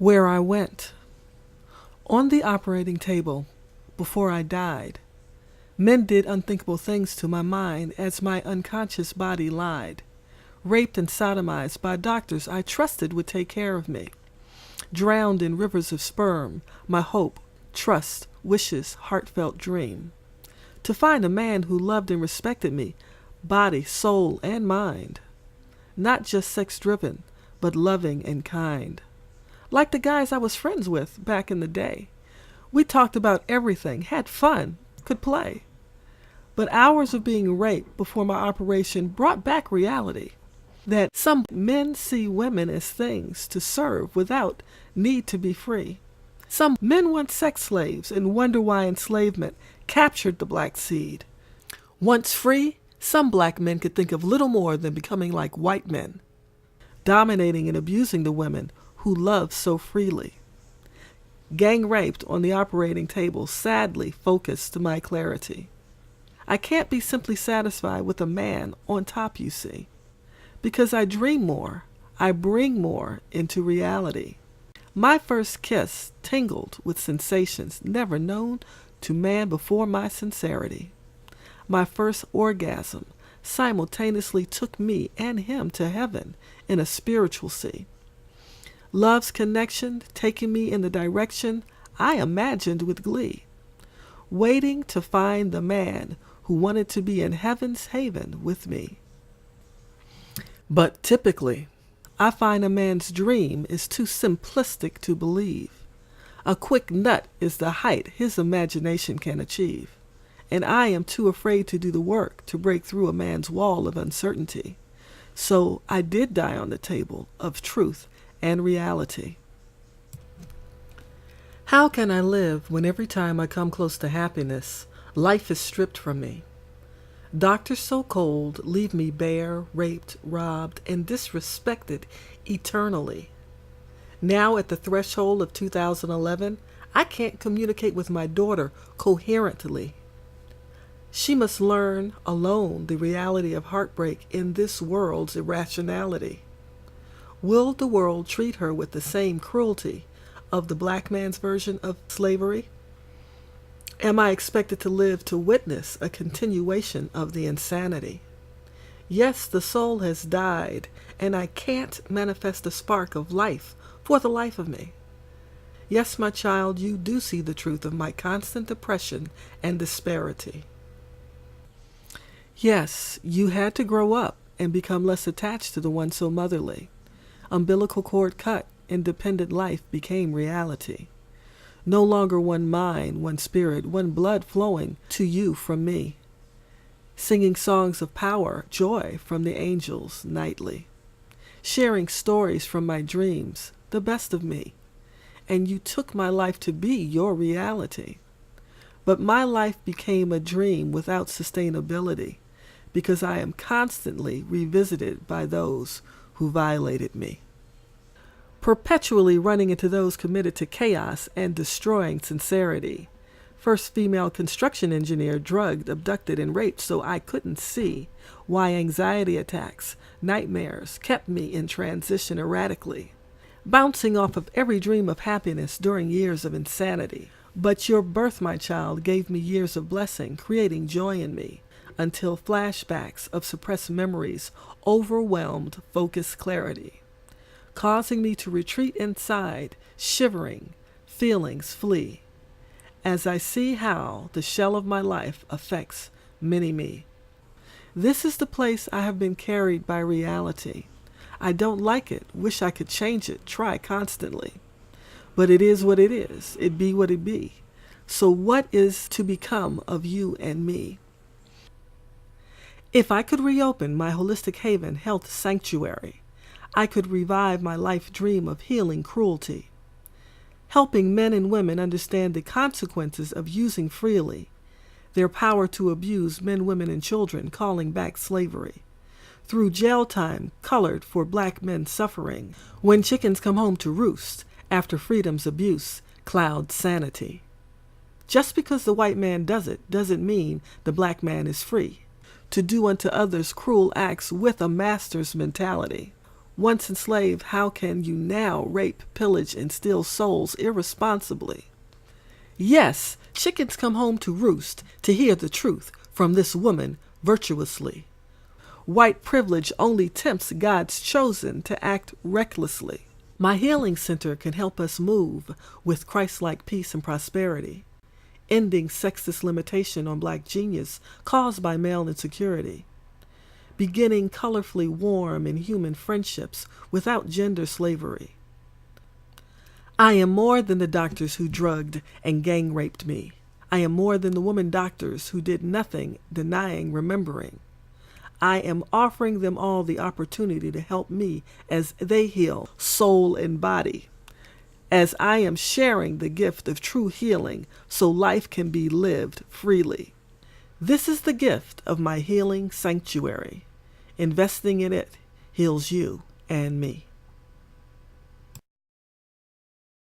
Where I went. On the operating table, before I died, men did unthinkable things to my mind as my unconscious body lied, raped and sodomized by doctors I trusted would take care of me, drowned in rivers of sperm, my hope, trust, wishes, heartfelt dream. To find a man who loved and respected me, body, soul, and mind. Not just sex-driven, but loving and kind. Like the guys I was friends with back in the day. We talked about everything, had fun, could play. But hours of being raped before my operation brought back reality that some men see women as things to serve without need to be free. Some men want sex slaves and wonder why enslavement captured the black seed. Once free, some black men could think of little more than becoming like white men, dominating and abusing the women who love so freely. Gang raped on the operating table sadly focused my clarity. I can't be simply satisfied with a man on top, you see, because I dream more, I bring more into reality. My first kiss tingled with sensations never known to man before my sincerity. My first orgasm simultaneously took me and him to heaven in a spiritual sea. Love's connection taking me in the direction I imagined with glee, waiting to find the man who wanted to be in heaven's haven with me. But typically, I find a man's dream is too simplistic to believe. A quick nut is the height his imagination can achieve, and I am too afraid to do the work to break through a man's wall of uncertainty. So I did die on the table of truth and reality. How can I live when every time I come close to happiness, life is stripped from me? Doctors so cold leave me bare, raped, robbed, and disrespected eternally. Now at the threshold of 2011, I can't communicate with my daughter coherently. She must learn alone the reality of heartbreak in this world's irrationality. Will the world treat her with the same cruelty of the black man's version of slavery? Am I expected to live to witness a continuation of the insanity? Yes, the soul has died, and I can't manifest a spark of life for the life of me. Yes, my child, you do see the truth of my constant depression and disparity. Yes, you had to grow up and become less attached to the one so motherly. Umbilical cord cut, independent life became reality. No longer one mind, one spirit, one blood flowing to you from me. Singing songs of power, joy from the angels nightly. Sharing stories from my dreams, the best of me. And you took my life to be your reality. But my life became a dream without sustainability because I am constantly revisited by those who violated me. Perpetually running into those committed to chaos and destroying sincerity. First female construction engineer drugged, abducted, and raped so I couldn't see why anxiety attacks, nightmares kept me in transition erratically, bouncing off of every dream of happiness during years of insanity. But your birth, my child, gave me years of blessing, creating joy in me, until flashbacks of suppressed memories overwhelmed focused clarity, causing me to retreat inside, shivering, feelings flee, as I see how the shell of my life affects mini-me. This is the place I have been carried by reality. I don't like it, wish I could change it, try constantly. But it is what it is, it be what it be. So what is to become of you and me? If I could reopen my holistic haven health sanctuary, I could revive my life dream of healing cruelty, helping men and women understand the consequences of using freely their power to abuse men, women, and children, calling back slavery, through jail time colored for black men suffering when chickens come home to roost after freedom's abuse clouds sanity. Just because the white man does it doesn't mean the black man is free to do unto others cruel acts with a master's mentality. Once enslaved, how can you now rape, pillage, and steal souls irresponsibly? Yes, chickens come home to roost to hear the truth from this woman virtuously. White privilege only tempts God's chosen to act recklessly. My healing center can help us move with Christ-like peace and prosperity, ending sexist limitation on Black genius caused by male insecurity, beginning colorfully warm and human friendships without gender slavery. I am more than the doctors who drugged and gang raped me. I am more than the woman doctors who did nothing, denying remembering. I am offering them all the opportunity to help me as they heal soul and body, as I am sharing the gift of true healing so life can be lived freely. This is the gift of my healing sanctuary. Investing in it heals you and me.